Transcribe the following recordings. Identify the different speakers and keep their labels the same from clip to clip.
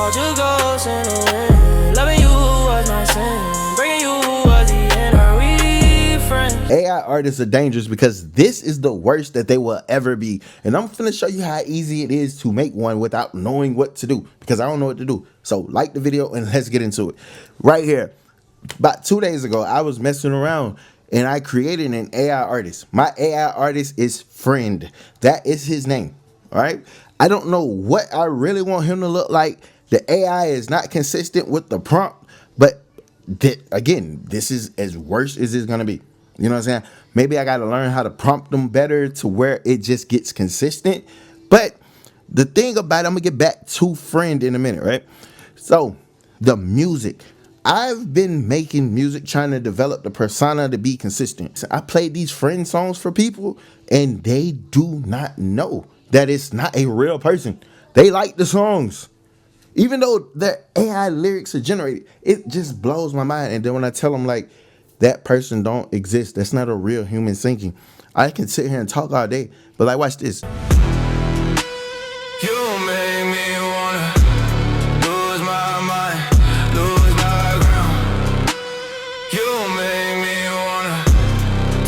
Speaker 1: All just ghosts in the wind. Loving you was my sin. Bringing you was the end. Are we friends?
Speaker 2: AI artists are dangerous because this is the worst that they will ever be. And I'm finna show you how easy it is to make one without knowing what to do, because I don't know what to do. So like the video and let's get into it. Right here, about 2 days ago, I was messing around and I created an AI artist. My AI artist is FRND. That is his name. All right. I don't know what I really want him to look like. The AI is not consistent with the prompt, but again, this is as worse as it's gonna be. You know what I'm saying? Maybe I gotta learn how to prompt them better to where it just gets consistent. But the thing about it, I'm gonna get back to FRND in a minute, right? So the music. I've been making music trying to develop the persona to be consistent. I played these FRND songs for people and they do not know that it's not a real person. They like the songs. Even though the AI lyrics are generated, it just blows my mind. And then when I tell them like that person don't exist, that's not a real human thinking. I can sit here and talk all day, but like watch this.
Speaker 1: You make me wanna lose my mind, lose my ground. You make me wanna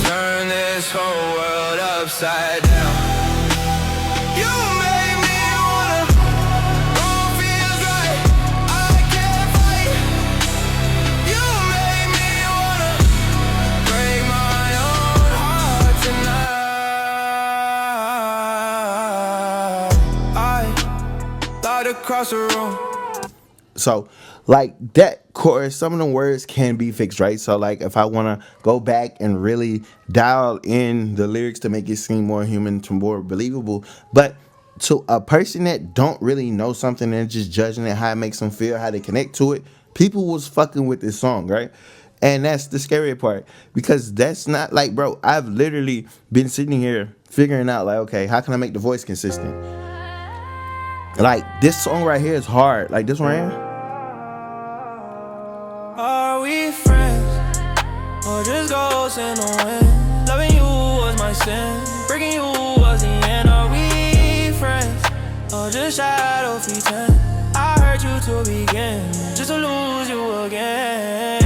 Speaker 1: turn this whole world upside down. You make me wanna wrong feels right, I can't fight. You make me wanna break my own heart tonight. I lied across the room.
Speaker 2: So like that chorus, some of the words can be fixed, right? So like if I want to go back and really dial in the lyrics to make it seem more human, to more believable, but to a person that don't really know something and just judging it, how it makes them feel, how they connect to it, people was fucking with this song, right? And that's the scary part, because that's not like, bro, I've literally been sitting here figuring out like, okay, how can I make the voice consistent? Like this song right here is hard. Like this one right here.
Speaker 1: Are we friends, or just ghosts in the wind? Loving you was my sin, breaking you was the end. Are we friends, or just shadow pretend? I hurt you to begin, just to lose you again.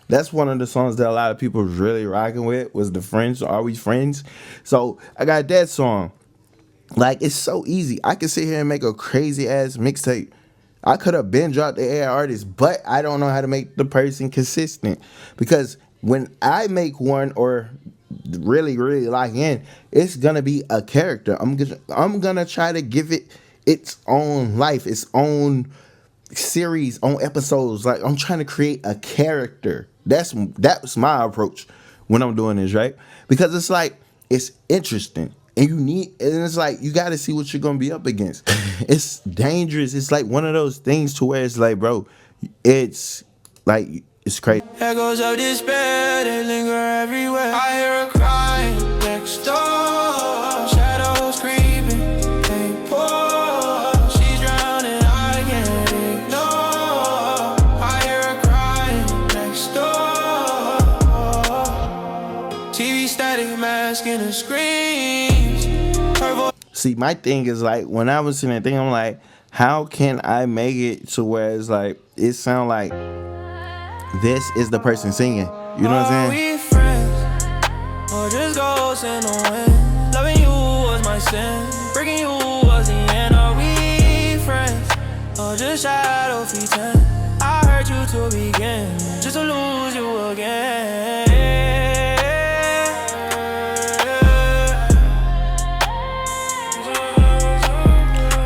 Speaker 2: That's one of the songs that a lot of people was really rocking with, was the Friends. Are we friends? So I got that song. Like it's so easy. I could sit here and make a crazy ass mixtape. I could have been dropped the AI artist, but I don't know how to make the person consistent. Because when I make one or really lock in, it's gonna be a character. I'm gonna try to give it its own life, its own series, on episodes. Like I'm trying to create a character. That's my approach when I'm doing this, right? Because it's like it's interesting. And it's like you gotta see what you're gonna be up against. It's dangerous. It's like one of those things to where it's like, bro, it's like it's crazy.
Speaker 1: Echoes of despair, they linger everywhere. I hear her crying next door. Shadows creeping, they pour. She's drowning, I can't ignore. I hear her crying next door. TV static, masking the screams. Her voice.
Speaker 2: See, my thing is like when I was seeing that thing, I'm like, how can I make it to where it's like it sound like this is the person singing? You know what I'm saying?
Speaker 1: Are we friends, or just ghosts in the wind? Loving you was my sin, breaking you was the end. Are we friends, or just shadow pretend? I hurt you to begin, just to lose you again.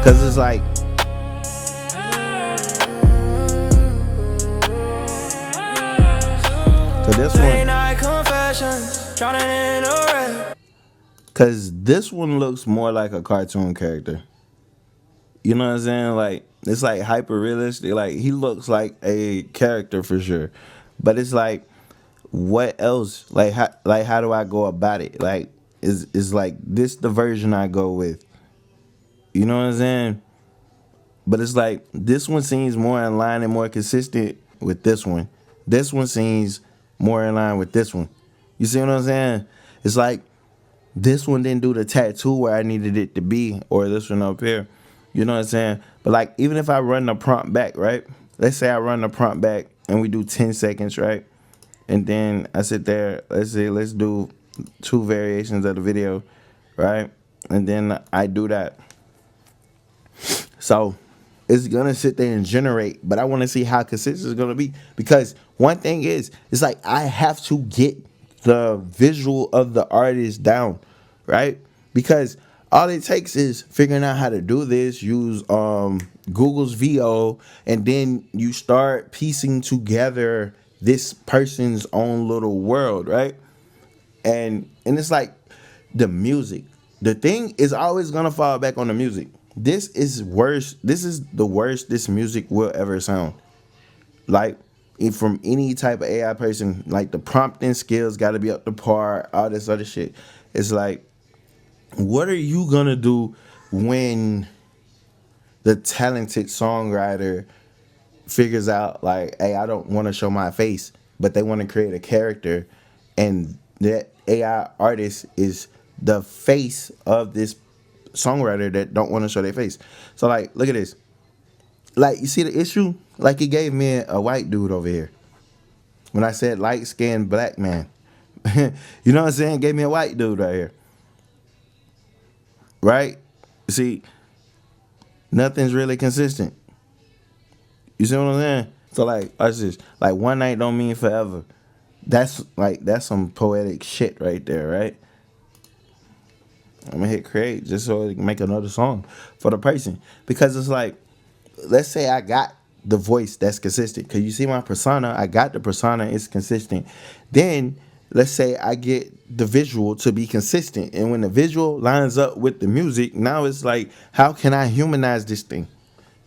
Speaker 2: Cause it's like so this one, cause this one looks more like a cartoon character. You know what I'm saying? Like it's like hyper realistic. Like he looks like a character for sure. But it's like, what else? Like how do I go about it? Like is like this the version I go with? You know what I'm saying? But it's like this one seems more in line and more consistent with this one. This one seems more in line with this one. You see what I'm saying? It's like this one didn't do the tattoo where I needed it to be, or this one up here. You know what I'm saying? But like, even if I run the prompt back, right? Let's say I run the prompt back and we do 10 seconds, right? And then I sit there, let's do 2 variations of the video, right? And then I do that. So it's gonna sit there and generate, but I want to see how consistent it's gonna be, because one thing is, it's like I have to get the visual of the artist down, right? Because all it takes is figuring out how to do this, use Google's VO, and then you start piecing together this person's own little world, right? And it's like the music. The thing is always gonna fall back on the music. This is worse. This is the worst this music will ever sound. Like, from any type of AI person, like the prompting skills got to be up to par. All this other shit. It's like, what are you gonna do when the talented songwriter figures out, like, hey, I don't want to show my face, but they want to create a character, and that AI artist is the face of this songwriter that don't want to show their face. So like, look at this. Like, you see the issue? Like, he gave me a white dude over here. When I said light skinned black man. You know what I'm saying? Gave me a white dude right here. Right? See, nothing's really consistent. You see what I'm saying? So like, watch this. Like, one night don't mean forever. That's some poetic shit right there, right? I'm gonna hit create just so I can make another song for the person. Because it's like, let's say I got the voice that's consistent. Because you see my persona, I got the persona, it's consistent. Then let's say I get the visual to be consistent. And when the visual lines up with the music, now it's like, how can I humanize this thing?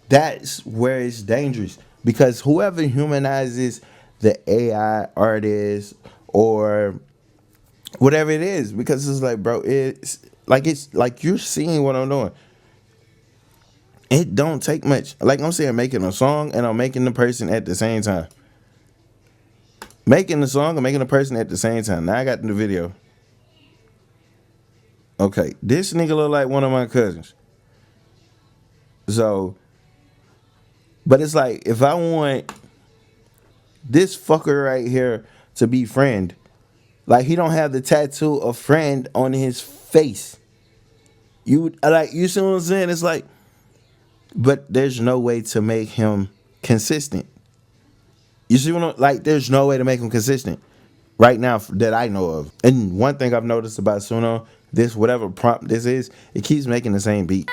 Speaker 2: That's where it's dangerous. Because whoever humanizes the AI artist or whatever it is, because it's like, bro, it's like you're seeing what I'm doing. It don't take much. Like I'm saying, making a song and I'm making the person at the same time. Making the song and making the person at the same time. Now I got the video. Okay, this nigga look like one of my cousins. So, but it's like, if I want this fucker right here to be friend, like, he don't have the tattoo of friend on his face. You see what I'm saying? It's like, but there's no way to make him consistent. You see what I'm like? There's no way to make him consistent right now that I know of. And one thing I've noticed about Suno, this whatever prompt this is, it keeps making the same beat.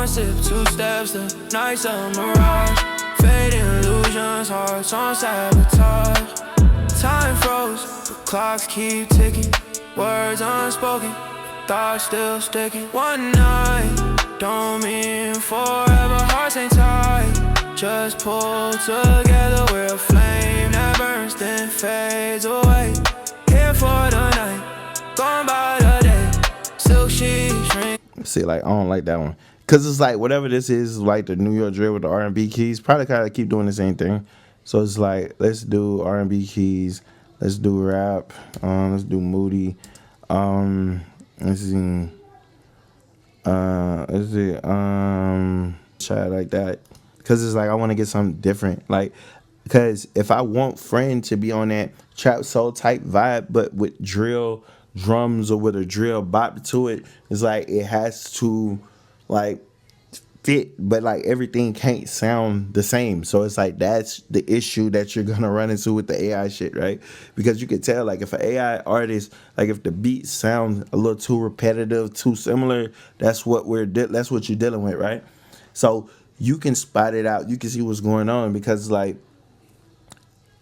Speaker 1: Sip 2 steps, the nights of mirage, fading illusions, hearts on sabotage. Time froze, the clocks keep ticking, words unspoken, thoughts still sticking. One night, don't mean forever, hearts ain't tight. Just pull together, we're a flame that burns then fades away. Here for the night, gone by the day, silk sheets shrink.
Speaker 2: See, like, I don't like that one. Cause it's like, whatever this is, like the New York drill with the R&B keys, probably kind of keep doing the same thing. So it's like, let's do R&B keys, let's do rap, let's do moody, let's see, try it like that. Cause it's like, I want to get something different. Like, cause if I want Friend to be on that trap soul type vibe, but with drill drums or with a drill bop to it, it's like, it has to like fit, but like everything can't sound the same. So it's like, that's the issue that you're gonna run into with the AI shit, right? Because you can tell, like, if an AI artist, like, if the beats sound a little too repetitive, too similar, that's what that's what you're dealing with, right? So you can spot it out, you can see what's going on, because like,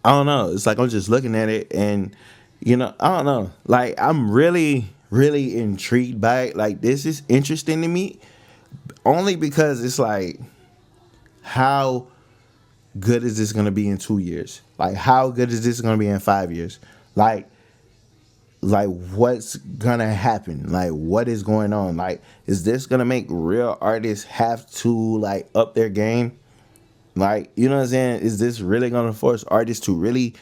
Speaker 2: I don't know, it's like, I'm just looking at it and, you know, I don't know, like, I'm really intrigued by it. Like, this is interesting to me. Only because it's like, how good is this going to be in 2 years? Like, how good is this going to be in 5 years? Like, what's going to happen? Like, what is going on? Like, is this going to make real artists have to, like, up their game? Like, you know what I'm saying? Is this really going to force artists to really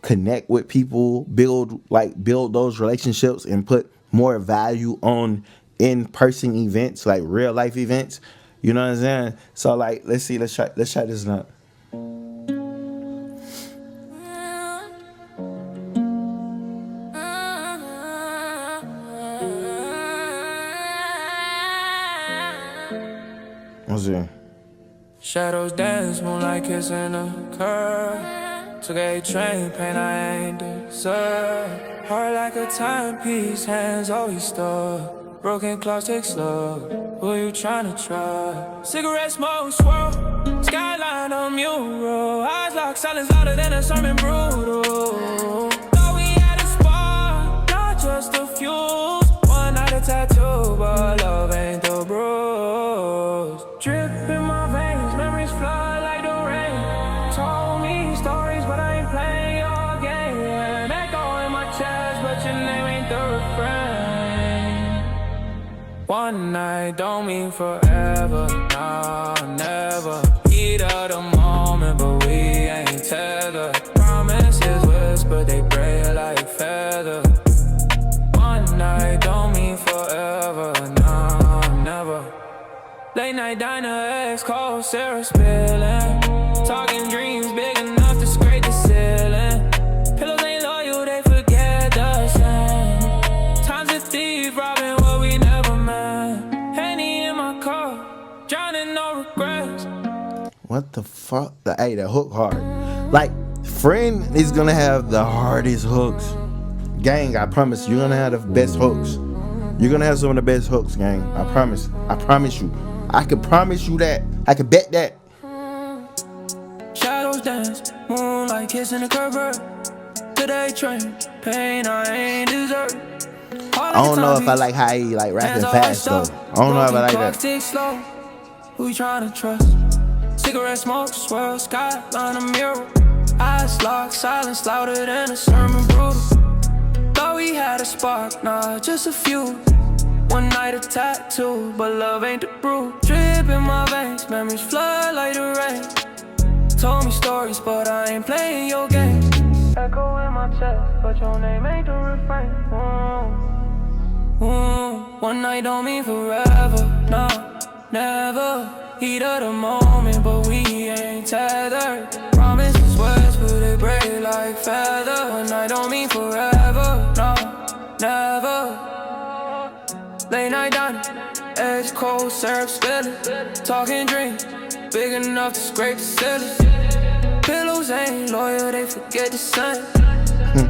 Speaker 2: connect with people, build those relationships, and put more value on in-person events, like real life events. You know what I'm saying? So like, let's try this out. What's it?
Speaker 1: Shadows dance, moonlight kissing a curve. Took a train, pain I ain't deserve. Heart like a timepiece, hands always stuck. Broken clocks take slow. Who you tryna trust? Cigarette smoke swirl, skyline on mural. Eyes locked, silence louder than a sermon brutal. Thought we had a spark, not just a fuse. One night a tattoo, but love ain't the bruise. Drip in my veins, memories flood like the rain. Told me stories, but I ain't playing your game. Echo in my chest, but your name ain't the refrain. One night don't mean forever, nah, never. Heat of the moment, but we ain't tethered. Promises whisper, they break like feather. One night don't mean forever, nah, never. Late night diner, ex cold, Sarah spilling. Talking dreams big enough to scrape the ceiling. Pillows ain't loyal, they forget the same. Time's a thief, robbing what we never meant. Henny in my car, drowning no regrets.
Speaker 2: What the fuck? Hey, the hook hard. Like, Friend is gonna have the hardest hooks. Gang, I promise you're gonna have the best hooks. You're gonna have some of the best hooks, gang. I promise. I promise you. I can promise you that. I can bet that.
Speaker 1: Shadows dance, moonlight kissing the curb. Today train, pain I ain't deserve.
Speaker 2: I don't know if I like how he like rapping fast though. I don't know if I like that.
Speaker 1: Slow. Who you tryna trust? Cigarette smoke, swirl, skyline a mirror. Eyes locked, silence louder than a sermon brutal. Thought we had a spark, nah, just a few. One night a tattoo, but love ain't the brew. Drip in my veins, memories flood like the rain. Told me stories, but I ain't playing your game. Echo in my chest, but your name ain't the refrain. One night don't mean forever, nah, never. Heat of the moment, but we ain't tethered. Promises whisper, they break like feather. One night don't mean forever, nah, never. Late night dining, eggs cold, syrup spilling. Talking dreams, big enough to scrape the ceiling. Pillows ain't loyal, they forget to send.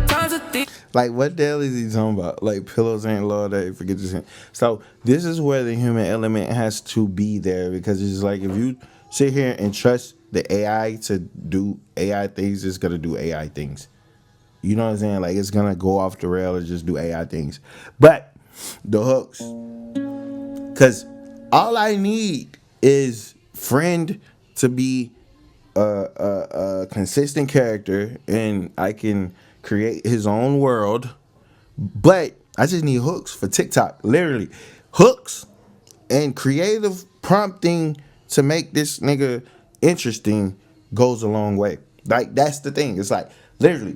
Speaker 1: Times a thief.
Speaker 2: Like, what the hell is he talking about? Like, pillows ain't loyal, they forget to send. So this is where the human element has to be there, because it's like, if you sit here and trust the AI to do AI things, it's gonna do AI things. You know what I'm saying? Like, it's gonna go off the rail and just do AI things. But the hooks, because all I need is Friend to be a consistent character, and I can create his own world. But I just need hooks for TikTok. Literally, hooks and creative prompting to make this nigga interesting goes a long way. Like, that's the thing. It's like, literally,